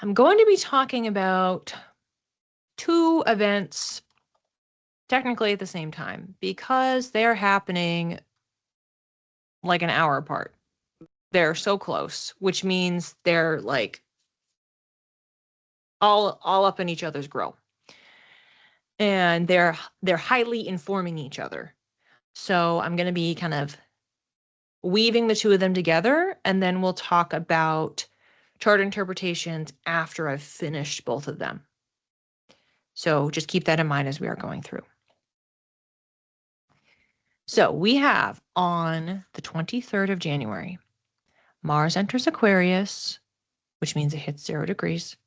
I'm going to be talking about two events technically at the same time because they're happening like an hour apart. They're so close, which means they're like all up in each other's grill. And they're highly informing each other. So I'm going to be kind of weaving the two of them together, and then we'll talk about chart interpretations after I've finished both of them. So just keep that in mind as we are going through. So we have on the 23rd of January, Mars enters Aquarius, which means it hits 0 degrees.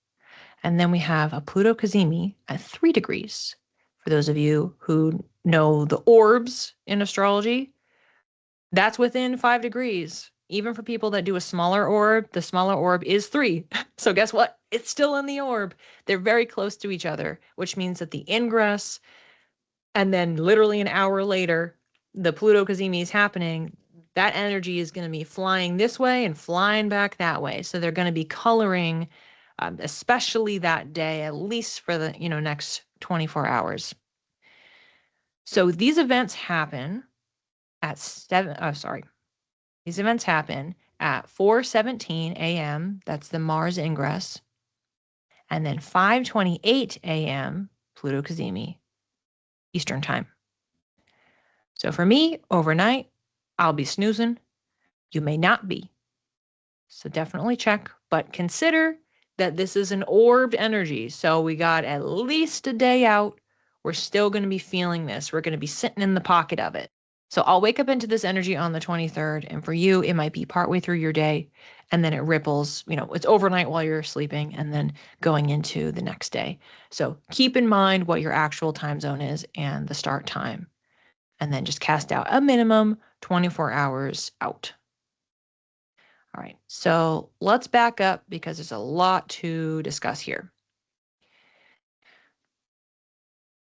And then we have a Pluto Cazimi at 3 degrees. For those of you who know the orbs in astrology, that's within 5 degrees. Even for people that do a smaller orb, the smaller orb is 3. So guess what? It's still in the orb. They're very close to each other, which means that the ingress, and then literally an hour later, the Pluto Cazimi is happening. That energy is going to be flying this way and flying back that way. So they're going to be coloring, especially that day, at least for the next 24 hours. So these events happen at 4:17 a.m. That's the Mars ingress. And then 5:28 a.m. Pluto Cazimi, Eastern time. So for me, overnight, I'll be snoozing. You may not be. So definitely check, but consider that this is an orbed energy. So we got at least a day out. We're still going to be feeling this. We're going to be sitting in the pocket of it. So I'll wake up into this energy on the 23rd. And for you, it might be partway through your day. And then it ripples, it's overnight while you're sleeping and then going into the next day. So keep in mind what your actual time zone is and the start time. And then just cast out a minimum 24 hours out. All right, so let's back up because there's a lot to discuss here.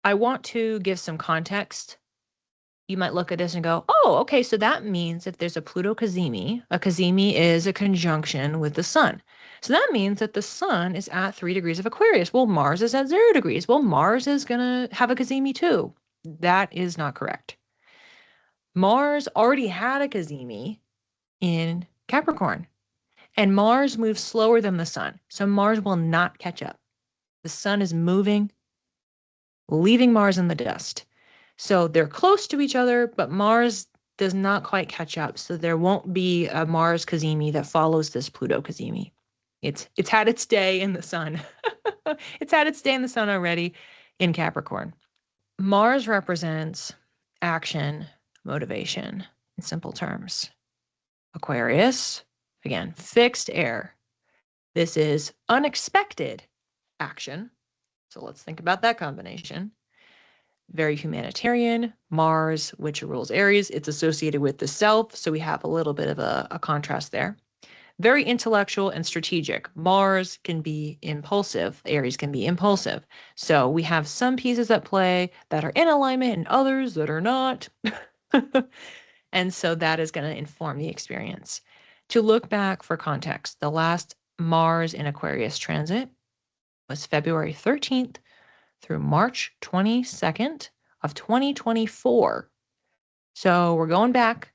I want to give some context. You might look at this and go, oh, okay, so that means if there's a Pluto Cazimi, a Cazimi is a conjunction with the sun. So that means that the sun is at 3 degrees of Aquarius. Well, Mars is at 0 degrees. Well, Mars is going to have a Cazimi too. That is not correct. Mars already had a Cazimi in Capricorn. And Mars moves slower than the sun, so Mars will not catch up. The sun is moving, leaving Mars in the dust. So they're close to each other, but Mars does not quite catch up. So there won't be a Mars Cazimi that follows this Pluto Cazimi. It's had its day in the sun. It's had its day in the sun already in Capricorn. Mars represents action, motivation, in simple terms. Aquarius, again, fixed air. This is unexpected action. So let's think about that combination. Very humanitarian. Mars, which rules Aries, it's associated with the self. So we have a little bit of a contrast there. Very intellectual and strategic. Mars can be impulsive. Aries can be impulsive. So we have some pieces at play that are in alignment and others that are not. And so that is going to inform the experience. To look back for context, the last Mars in Aquarius transit was February 13th through March 22nd of 2024. So we're going back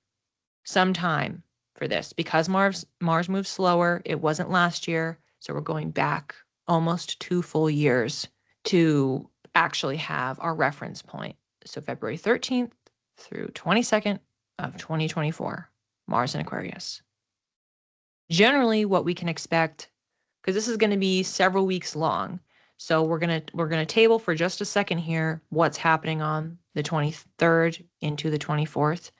some time for this because Mars moves slower. It wasn't last year. So we're going back almost 2 full years to actually have our reference point. So February 13th through 22nd of 2024, Mars in Aquarius. Generally, what we can expect, because this is going to be several weeks long, so we're gonna table for just a second here what's happening on the 23rd into the 24th.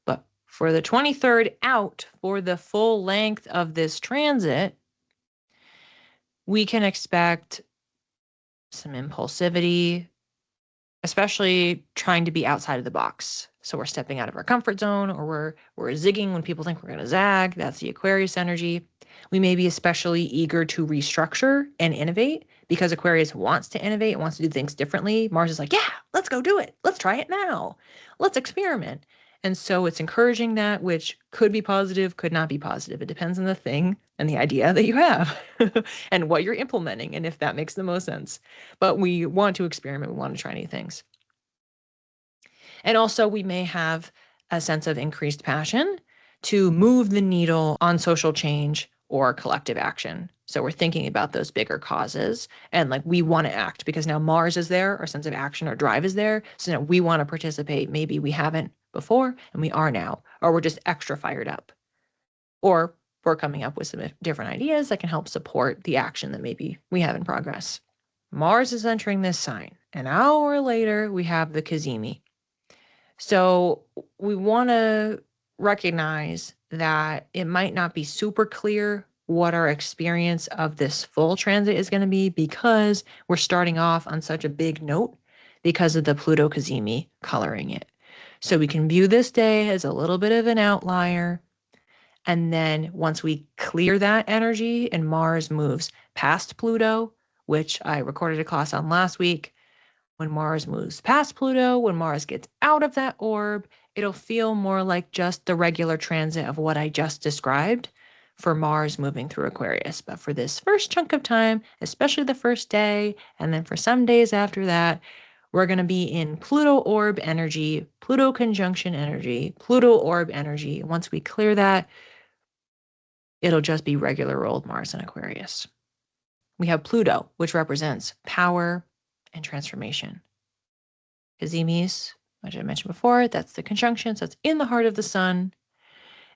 But for the 23rd out, for the full length of this transit, we can expect some impulsivity, especially trying to be outside of the box. So we're stepping out of our comfort zone, or we're zigging when people think we're going to zag. That's the Aquarius energy. We may be especially eager to restructure and innovate because Aquarius wants to innovate, wants to do things differently. Mars is like, yeah, let's go do it. Let's try it now. Let's experiment. And so it's encouraging that, which could be positive, could not be positive. It depends on the thing and the idea that you have and what you're implementing and if that makes the most sense. But we want to experiment. We want to try new things. And also we may have a sense of increased passion to move the needle on social change or collective action. So we're thinking about those bigger causes and like we want to act because now Mars is there, our sense of action or drive is there. So now we want to participate. Maybe we haven't before and we are now, or we're just extra fired up. Or we're coming up with some different ideas that can help support the action that maybe we have in progress. Mars is entering this sign. An hour later, we have the Cazimi. So we want to recognize that it might not be super clear what our experience of this full transit is going to be because we're starting off on such a big note because of the Pluto Cazimi coloring it. So we can view this day as a little bit of an outlier. And then once we clear that energy and Mars moves past Pluto, which I recorded a class on last week, when Mars moves past Pluto, when Mars gets out of that orb, it'll feel more like just the regular transit of what I just described for Mars moving through Aquarius. But for this first chunk of time, especially the first day, and then for some days after that, we're going to be in Pluto orb energy, Pluto conjunction energy, Pluto orb energy. Once we clear that, it'll just be regular old Mars in Aquarius. We have Pluto, which represents power and transformation. Cazimis, which I mentioned before, that's the conjunction, so it's in the heart of the sun.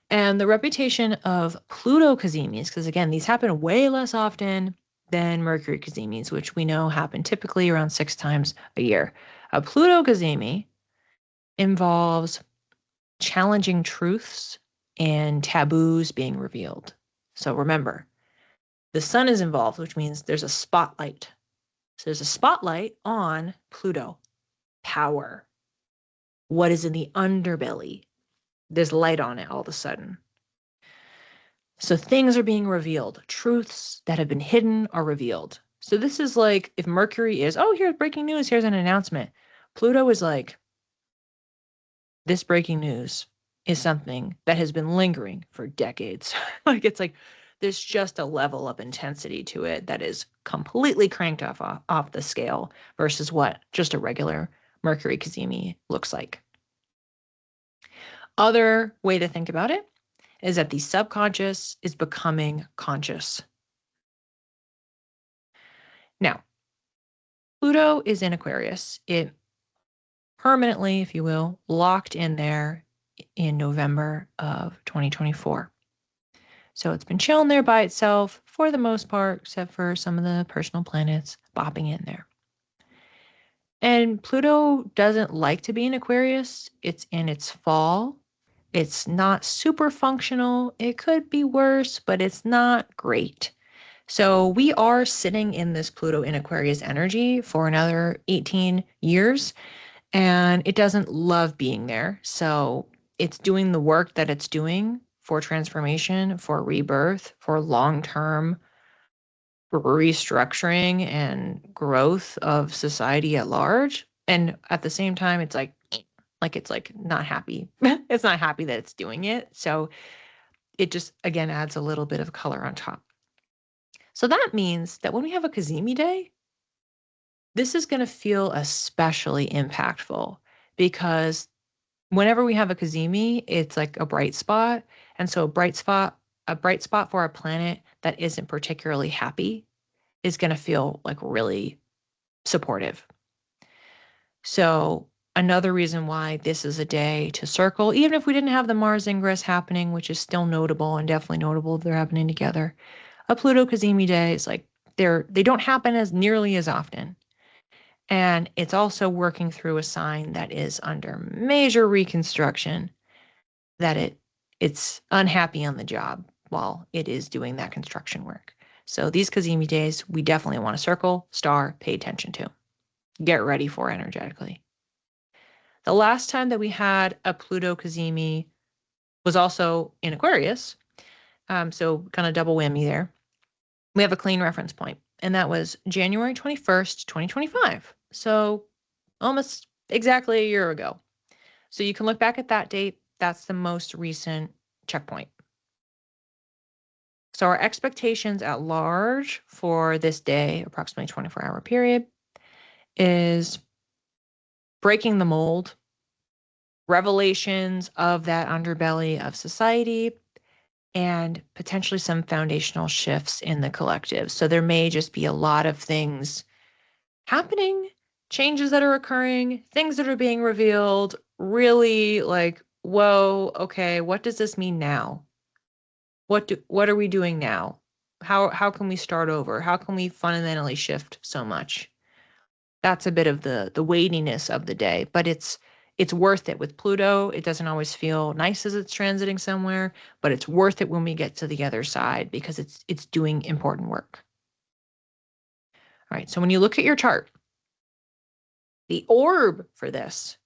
And the reputation of Pluto Cazimis, because again, these happen way less often than Mercury Cazimis, which we know happen typically around 6 times a year. A Pluto Cazimi involves challenging truths and taboos being revealed. So remember, the sun is involved, which means there's a spotlight. So there's a spotlight on Pluto. Power. What is in the underbelly? There's light on it all of a sudden. So things are being revealed. Truths that have been hidden are revealed. So this is like if Mercury is, oh, here's breaking news, here's an announcement. Pluto is like, this breaking news is something that has been lingering for decades. Like it's like there's just a level of intensity to it that is completely cranked off the scale versus what just a regular Mercury Cazimi looks like. Other way to think about it is that the subconscious is becoming conscious. Now, Pluto is in Aquarius. It permanently, if you will, locked in there in November of 2024. So it's been chilling there by itself for the most part, except for some of the personal planets bopping in there. And Pluto doesn't like to be in Aquarius. It's in its fall. It's not super functional. It could be worse, but it's not great. So we are sitting in this Pluto in Aquarius energy for another 18 years, and it doesn't love being there. So it's doing the work that it's doing for transformation, for rebirth, for long-term restructuring and growth of society at large. And at the same time, it's like it's like not happy. It's not happy that it's doing it. So it just, again, adds a little bit of color on top. So that means that when we have a Cazimi day, this is going to feel especially impactful because whenever we have a Cazimi, it's like a bright spot. And so a bright spot for a planet that isn't particularly happy is going to feel like really supportive. So another reason why this is a day to circle, even if we didn't have the Mars ingress happening, which is still notable and definitely notable they're happening together, a Pluto Cazimi day is like they don't happen as nearly as often. And it's also working through a sign that is under major reconstruction, that it's unhappy on the job while it is doing that construction work. So these Cazimi days, we definitely want to circle, star, pay attention to. Get ready for energetically. The last time that we had a Pluto Cazimi was also in Aquarius. So kind of double whammy there. We have a clean reference point, and that was January 21st, 2025. So almost exactly a year ago. So you can look back at that date. That's the most recent checkpoint. So our expectations at large for this day, approximately 24-hour period, is breaking the mold, revelations of that underbelly of society, and potentially some foundational shifts in the collective. So there may just be a lot of things happening, changes that are occurring, things that are being revealed, really like, whoa, okay, what does this mean now? What are we doing now? How can we start over? How can we fundamentally shift so much? That's a bit of the weightiness of the day, but it's worth it with Pluto. It doesn't always feel nice as it's transiting somewhere, but it's worth it when we get to the other side because it's doing important work. All right, so when you look at your chart, the orb for this,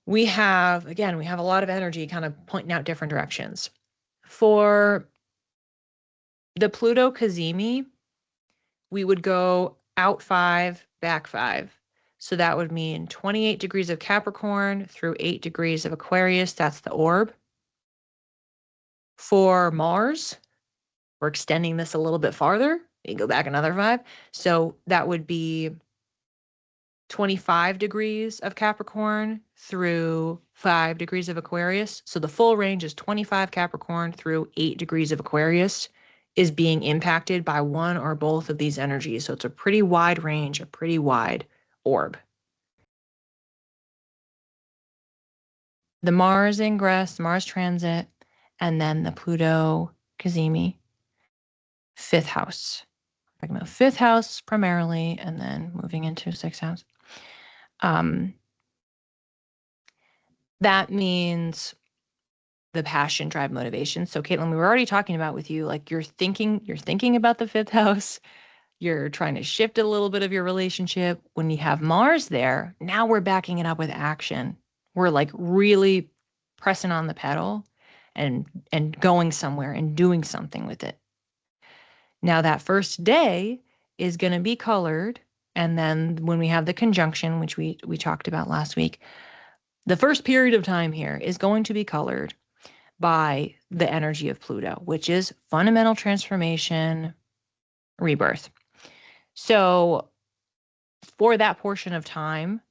we have a lot of energy kind of pointing out different directions. For the Pluto Cazimi, we would go out 5, back 5. So that would mean 28 degrees of Capricorn through 8 degrees of Aquarius. That's the orb. For Mars, we're extending this a little bit farther. You go back another 5. So that would be 25 degrees of Capricorn through 5 degrees of Aquarius. So the full range is 25 Capricorn through 8 degrees of Aquarius is being impacted by one or both of these energies. So it's a pretty wide range, a pretty wide orb. The Mars ingress, Mars transit, and then the Pluto Cazimi, 5th house. I'm talking about 5th house primarily, and then moving into 6th house. That means the passion, drive, motivation. So Caitlin, we were already talking about with you, like you're thinking about the 5th house. You're trying to shift a little bit of your relationship. When you have Mars there, now we're backing it up with action. We're like really pressing on the pedal and going somewhere and doing something with it. Now that first day is going to be colored. And then when we have the conjunction, which we talked about last week, the first period of time here is going to be colored by the energy of Pluto, which is fundamental transformation, rebirth. So for that portion of time,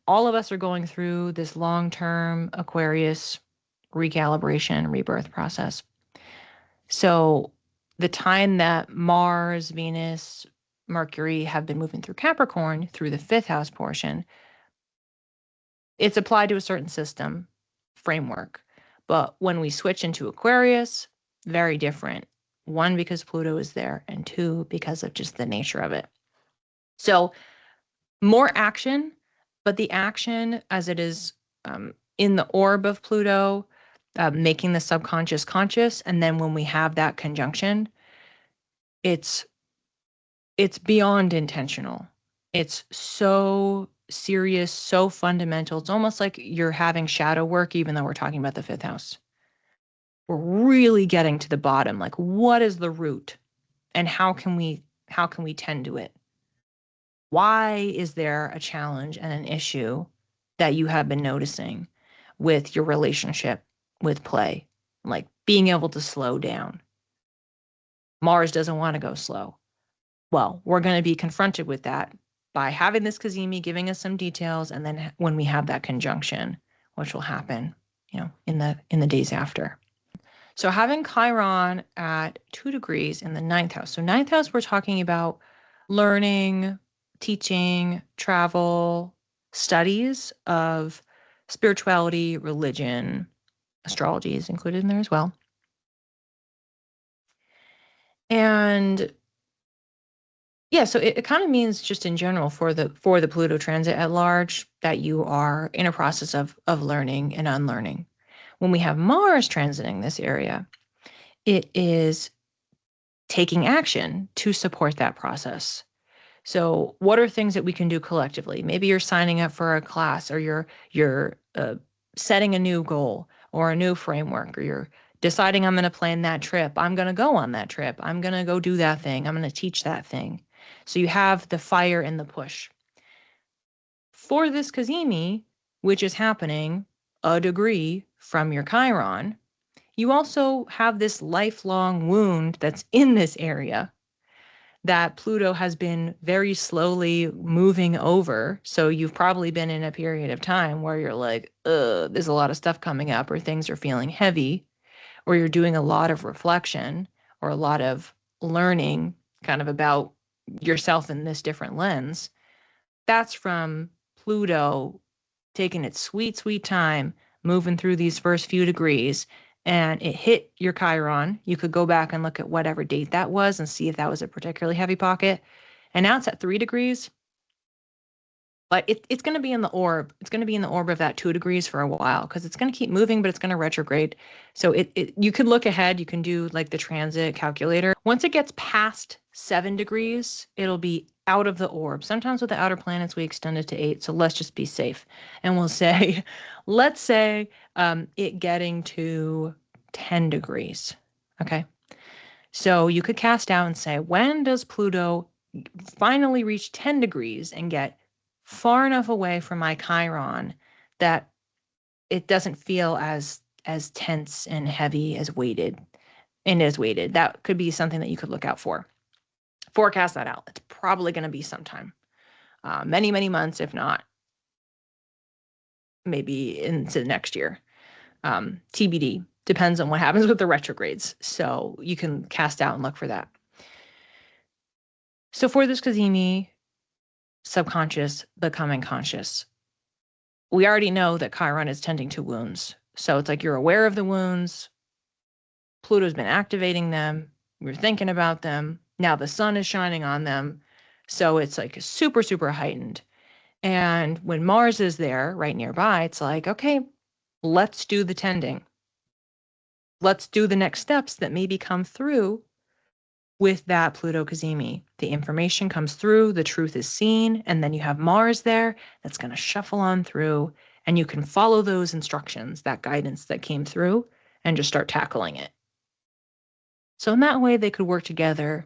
all of us are going through this long-term Aquarius recalibration, rebirth process. So the time that Mars, Venus, Mercury have been moving through Capricorn through the 5th house portion, it's applied to a certain system framework. But when we switch into Aquarius, very different. 1, because Pluto is there, and 2, because of just the nature of it. So more action, but the action as it is in the orb of Pluto, making the subconscious conscious. And then when we have that conjunction, it's beyond intentional. It's so serious, so fundamental. It's almost like you're having shadow work, even though we're talking about the 5th house. We're really getting to the bottom. Like, what is the root, and how can we tend to it? Why is there a challenge and an issue that you have been noticing with your relationship with play? Like being able to slow down. Mars doesn't want to go slow. Well, we're going to be confronted with that by having this Cazimi giving us some details, and then when we have that conjunction, which will happen, in the days after. So having Chiron at 2 degrees in the 9th house. So 9th house, we're talking about learning, teaching, travel, studies of spirituality, religion, astrology is included in there as well. And yeah, so it kind of means just in general for the Pluto transit at large that you are in a process of learning and unlearning. When we have Mars transiting this area, it is taking action to support that process. So what are things that we can do collectively? Maybe you're signing up for a class, or you're setting a new goal or a new framework, or you're deciding I'm going to plan that trip. I'm going to go on that trip. I'm going to go do that thing. I'm going to teach that thing. So you have the fire and the push. For this Cazimi, which is happening a degree from your Chiron, you also have this lifelong wound that's in this area that Pluto has been very slowly moving over. So you've probably been in a period of time where you're like, there's a lot of stuff coming up, or things are feeling heavy, or you're doing a lot of reflection or a lot of learning kind of about yourself in this different lens. That's from Pluto taking its sweet, sweet time, moving through these first few degrees, and it hit your Chiron. You could go back and look at whatever date that was and see if that was a particularly heavy pocket. And now it's at 3 degrees, but it's going to be in the orb. It's going to be in the orb of that 2 degrees for a while because it's going to keep moving, but it's going to retrograde. So you could look ahead. You can do like the transit calculator. Once it gets past 7 degrees, it'll be out of the orb. Sometimes with the outer planets, we extend it to 8. So let's just be safe. And we'll say, let's say it getting to 10 degrees. Okay. So you could cast out and say, when does Pluto finally reach 10 degrees and get far enough away from my Chiron that it doesn't feel as tense and heavy as weighted and as weighted? That could be something that you could look out for. Forecast that out. It's probably going to be sometime. Many, many months, if not maybe into next year. TBD. Depends on what happens with the retrogrades. So you can cast out and look for that. So for this Cazimi, subconscious becoming conscious, we already know that Chiron is tending to wounds. So it's like you're aware of the wounds. Pluto's been activating them. You're thinking about them. Now the sun is shining on them. So it's like super, super heightened. And when Mars is there right nearby, it's like, okay, let's do the tending. Let's do the next steps that maybe come through with that Pluto Cazimi. The information comes through, the truth is seen, and then you have Mars there that's going to shuffle on through, and you can follow those instructions, that guidance that came through, and just start tackling it. So in that way, they could work together.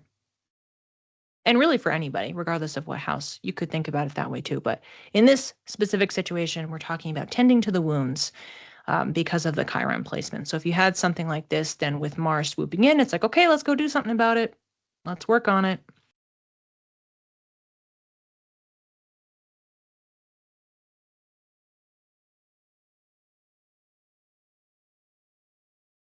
And really for anybody, regardless of what house, you could think about it that way too. But in this specific situation, we're talking about tending to the wounds because of the Chiron placement. So if you had something like this, then with Mars swooping in, it's like, okay, let's go do something about it. Let's work on it.